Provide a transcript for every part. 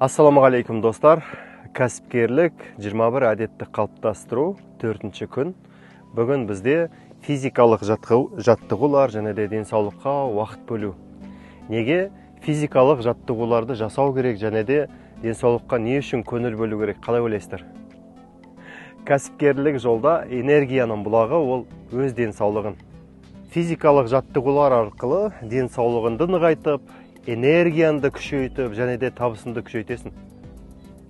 Ассаламағалейкум достар. Кәсіпкерлік 21 әдетті қалыптастыру 4-ші күн. Бүгін бізде физикалық жаттығулар және де денсаулыққа уақыт бөлу. Неге физикалық жаттығуларды жасау керек және де денсаулыққа не үшін көңіл бөлу керек, қалай ойлайсыздар? Кәсіпкерлік жолда энергияның бұлағы ол өз денсаулығын. Физикалық жаттығулар арқылы денсаулығыңды нығайтып, энергиянды күшейтіп және де табысыңды күшейтесің.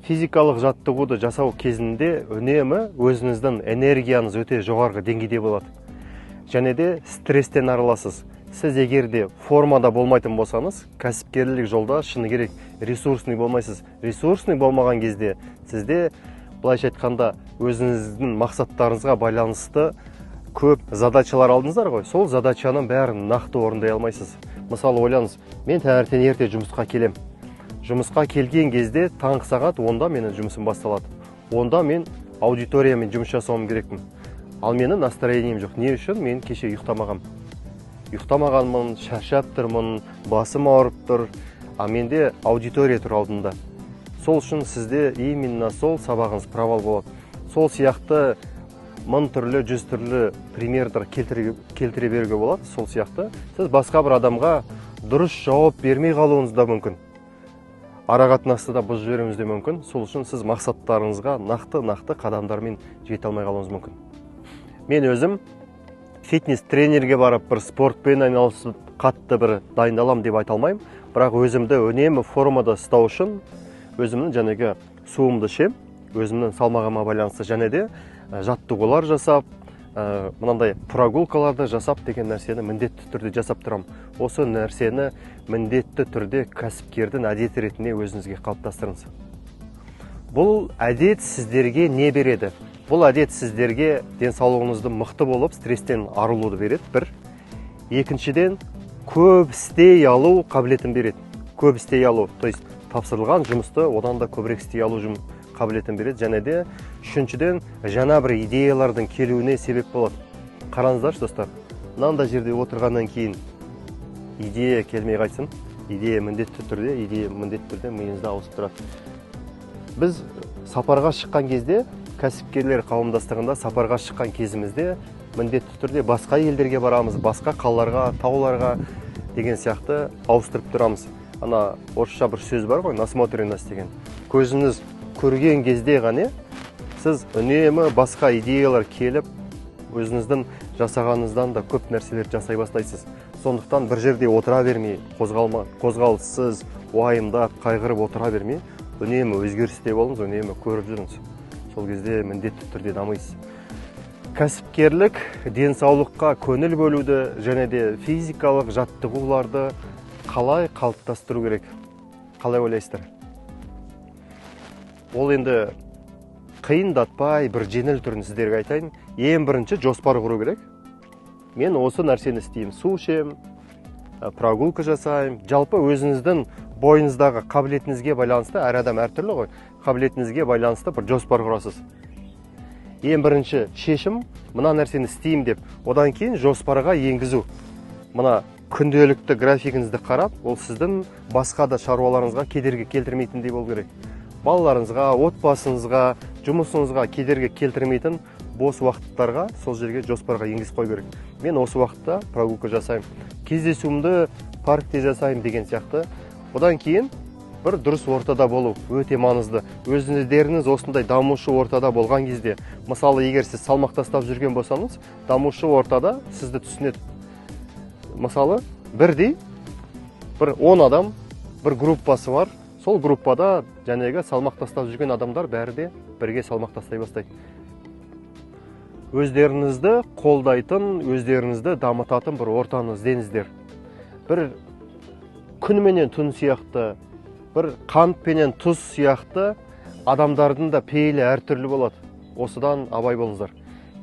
Физикалық жаттығуды жасау кезінде үнемі өзіңіздің энергияңыз өте жоғарғы деңгейде болады. Және де стресстен арыласыз. Сіз егерде формада болмайтын болсаңыз, кәсіпкерлік жолда шыны керек ресурсный болмайсыз. Ресурсный болмаған кезде сізде, былайша айтқанда, өзіңіздің мақсаттарыңызға байланысты көп задачалар алдыңыздар ғой. Сол задачаның бәрін нақты орындай алмайсыз. Мысалы, ойлаңыз, мен таңертең ерте жұмысқа келем. Жұмысқа келген кезде таңғы сағат 10-да менің жұмысым басталады. Онда мен аудиториямен жұмыс жасауым керекпін. Ал менің настроением жоқ. Не үшін? Мен кеше ұйықтамағам. Ұйықтамағанмын, шаршап тұрмын, басым ауырып тұр. А менде аудитория тұр алдында. Сол үшін сізде именно сол сабағыңыз провал болады. Сол сияқты 1000 түрлі, 100 түрлі примердер келтіре беруге болады. Сол сияқты сіз басқа бір адамға дұрыс жауап бермей қалуыңыз да мүмкін. Арақатынасты да бұзып жіберуіңіз де мүмкін. Сол үшін сіз мақсаттарыңызға нақты қадамдармен жете алмай қалуыңыз мүмкін. Мен өзім фитнес тренерге барып бір спортпен айналысып қатты бір дайындалам деп айта алмаймын. Бірақ өзімді үнемі формада ұстау үшін өзімнің жәнегі суымды ішем, өзімнің салмағыма байланысты және де жаттығулар жасап, мынандай прогулкаларды жасап деген нәрсені міндетті түрде жасап тұрам. Осы нәрсені міндетті түрде кәсіпкердің әдеті ретінде өзіңізге қалыптастырыңыз. Бұл әдет сіздерге не береді? Бұл әдет сіздерге денсаулығыңызды мықты болып, стресстен арылуды береді, бір. Екіншіден, көп істей алу қабілетін береді. Көп істей алу, то есть тапсырылған жұмысты одан да көбірек істей алу қабілетін береді. Және де үшіншіден, жаңа бір идеялардың келуіне себеп болады. Қараңыздаршы достар, мынандай жерде отырғаннан кейін идея келмей қайтсын, идея міндетті түрде миыңызда ауысып тұрады. Біз сапарға шыққан кезде, кәсіпкерлер қауымдастығында сапарға шыққан кезімізде міндетті түрде басқа елдерге барамыз, басқа қалаларға, тауларға деген сияқты ауыстырып тұрамыз. Ана орысша бір сөз бар ғой, насмотренность деген. Көзіңіз көрген кезде ғана сіз үнемі басқа идеялар келіп, өзіңіздің жасағаныңыздан да көп нәрселер жасай бастайсыз. Сондықтан бір жерде отыра бермей, қозғалыссыз, уайымдап, қайғырып отыра бермей, үнемі өзгерісте болыңыз, үнемі көріп жүріңіз. Сол кезде міндетті түрде дамисыз. Кәсіпкерлік денсаулыққа көңіл бөлуді және де физикалық жаттығуларды қалай қалыптастыру керек? Қалай ойлайсыздар? Ол енді қиындатпай, бір жеңіл түрін сіздерге айтайын. Ең бірінші жоспар құру керек. Мен осы нәрсені істеймін, су ішем, прогулка жасайым. Жалпы өзіңіздің бойыңыздағы қабілетіңізге байланысты, әр адам әртүрлі ғой, қабілетіңізге байланысты бір жоспар құрасыз. Ең бірінші шешім, мына нәрсені істеймін деп, одан кейін жоспарға енгізу. Мына күнделікті графигіңізді қарап, ол сіздің басқа да шаруаларыңызға кедергі келтірмейтіндей болу керек. Балаларыңызға, отбасыңызға, жұмысыңызға кедергі келтірмейтін бос уақыттарға сол жерге жоспарға енгізіп қою керек. Мен осы уақытта прогулка жасаймын, кездесуімді паркте жасаймын деген сияқты. Одан кейін бір дұрыс ортада болу өте маңызды. Өзіңіздеріңіз осындай дамушы ортада болған кезде, мысалы, егер сіз салмақ тастап жүрген болсаңыз, дамушы ортада сізді түсінеді. Мысалы, бірдей бір 10 адам, бір группасы бар. Сол группада жәнегі салмақ тастап жүрген адамдар бәрі де бірге салмақ тастай бастайды. Өздеріңізді қолдайтын, өздеріңізді дамытатын бір ортаны іздеңіздер. Бір күн менен түн сияқты, бір қант пенен тұз сияқты адамдардың да пейілі әртүрлі болады. Осыдан абай болыңыздар.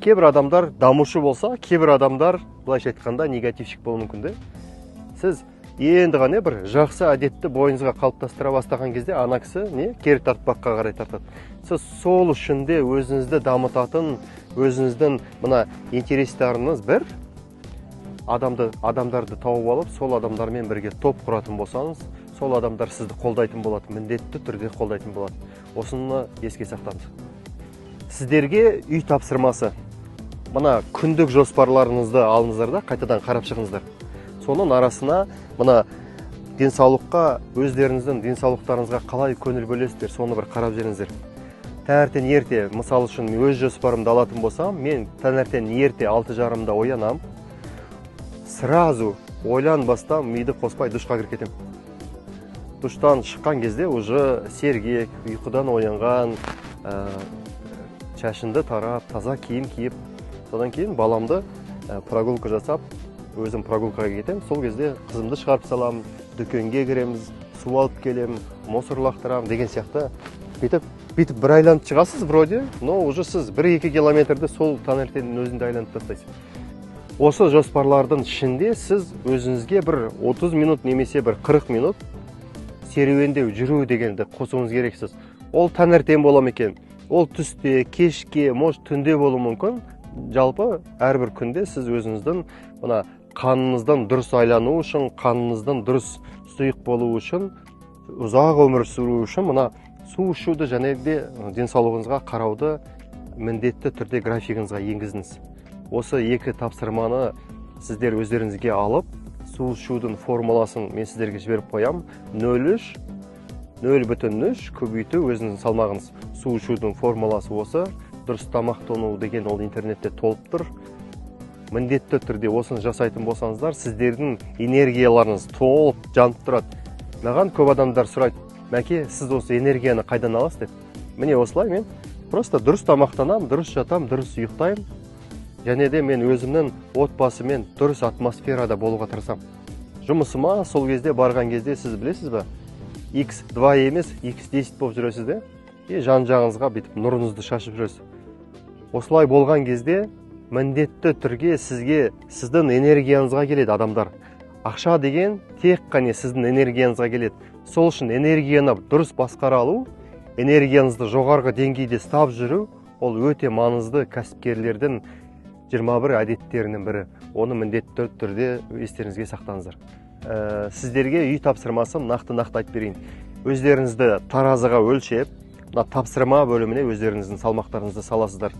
Кейбір адамдар дамушы болса, кейбір адамдар, былайша айтқанда, негатившік болуы мүмкін. Сіз енді ғана бір жақсы әдетті бойыңызға қалыптастыра бастаған кезде, ана кісі кері тартпаққа қарай тартады. Сіз сол үшін де өзіңізді дамытатын, өзіңіздің мына интерестеріңіз бір адамдарды тауып алып, сол адамдармен бірге топ құратын болсаңыз, сол адамдар сізді қолдайтын болады, міндетті түрде қолдайтын болады. Осыны еске сақтаңыз. Сіздерге үй тапсырмасы. Мына күндік жоспарларыңызды алыңыздар да, қайтадан қарап шығыңыздар. Соның арасына мына денсаулыққа, өздеріңіздің денсаулықтарыңызға қалай көңіл бөлесіздер, соны бір қарап жүріңіздер. Таңертең ерте, мысал үшін өз жоспарымды алатын болсам, мен таңертең ерте 6:30-да оянам. Сразу ойланбастан миды қоспай душқа кіріп кетем. Душтан шыққан кезде уже сергек, ұйқыдан оянған, шашынды тарап, таза киім киіп, содан кейін баламды прогулка жасап, өзім прогулкаға кетем. Сол кезде қызымды шығарып салам, дүкенге кіреміз, су алып келем, мусор лақтырам деген сияқты. Бүйтіп бір айланып шығасыз вроде, но уже сіз 1-2 километрді сол таңертеңнің өзінде айланып тастайсыз. Осы жоспарлардың ішінде сіз өзіңізге бір 30 минут немесе бір 40 минут серуендеу, жүру дегенді қосуыңыз керексіз. Ол таңертең бола ма екен, ол түсте, кешке, может түнде болуы мүмкін. Жалпы әрбір күнде сіз өзіңіздің мына қаныңыздан дұрыс айлану үшін, қаныңыздан дұрыс сұйық болу үшін, ұзақ өмір сүру үшін мына су ішуді және де денсаулығыңызға қарауды міндетті түрде графигіңізге енгізіңіз. Осы екі тапсырманы сіздер өздеріңізге алып, су ішудің формуласын мен сіздерге жіберіп қоям. 0,3 көбейту өзіңіздің салмағыңыз. Су ішудің формуласы осы. Дұрыс тамақтану деген ол интернетте толып тұр. Міндетті түрде осыны жасайтын болсаңыздар, сіздердің энергияларыңыз толып жанып тұрады. Маған көп адамдар сұрайды, мәке, сіз осы энергияны қайдан аласыз деп. Міне осылай мен просто дұрыс тамақтанам, дұрыс жатам, дұрыс ұйықтаймын. Және де мен өзімнің отбасымен дұрыс атмосферада болуға тырысам. Жұмысыма сол кезде барған кезде сіз білесіз бе, X2 емес, X10 болып жүресіз де, жан-жағыңызға бүйтіп нұрыңызды шашып жүресіз. Осылай болған кезде міндетті түрге сіздің энергияңызға келеді адамдар. Ақша деген тек қана сіздің энергияңызға келеді. Сол үшін энергияны дұрыс басқара алу, энергияңызды жоғарғы деңгейде ұстап жүру, ол өте маңызды кәсіпкерлердің 21 әдеттерінің бірі. Оны міндетті түрде естеріңізге сақтаңыздар. Сіздерге үй тапсырмасын нақты айтып берейін. Өздеріңізді таразыға өлшеп, тапсырма бөліміне өздеріңіздің салмақтарыңызды саласыздар.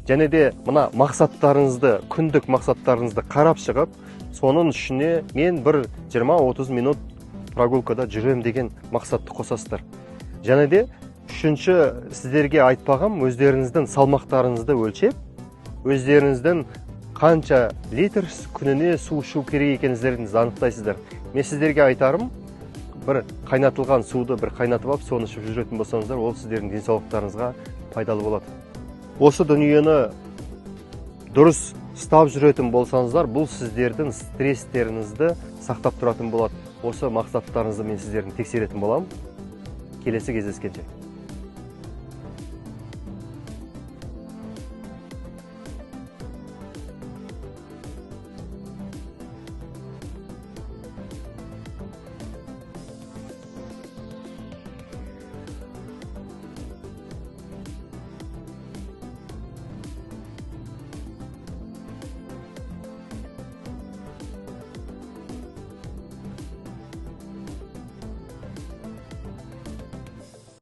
Және де мына мақсаттарыңызды, күндік мақсаттарыңызды қарап шығып, соның ішіне мен бір 20-30 минут прогулкада жүрем деген мақсатты қосасыздар. Және де үшінші сіздерге айтпағым, өздеріңіздің салмақтарыңызды өлшеп, өздеріңіздің қанша литр күніне су ішу керек екендеріңізді анықтайсыздар. Мен сіздерге айтарым, бір қайнатылған суды бір қайнатып алып, соны ішіп жүретін болсаңыздар, ол сіздердің денсаулықтарыңызға пайдалы болады. Осы дүниені дұрыс ұстап жүретін болсаңыздар, бұл сіздердің стресстеріңізді сақтап тұратын болады. Осы мақсаттарыңызды мен сіздердің тексеретін боламын. Келесі кездескенше.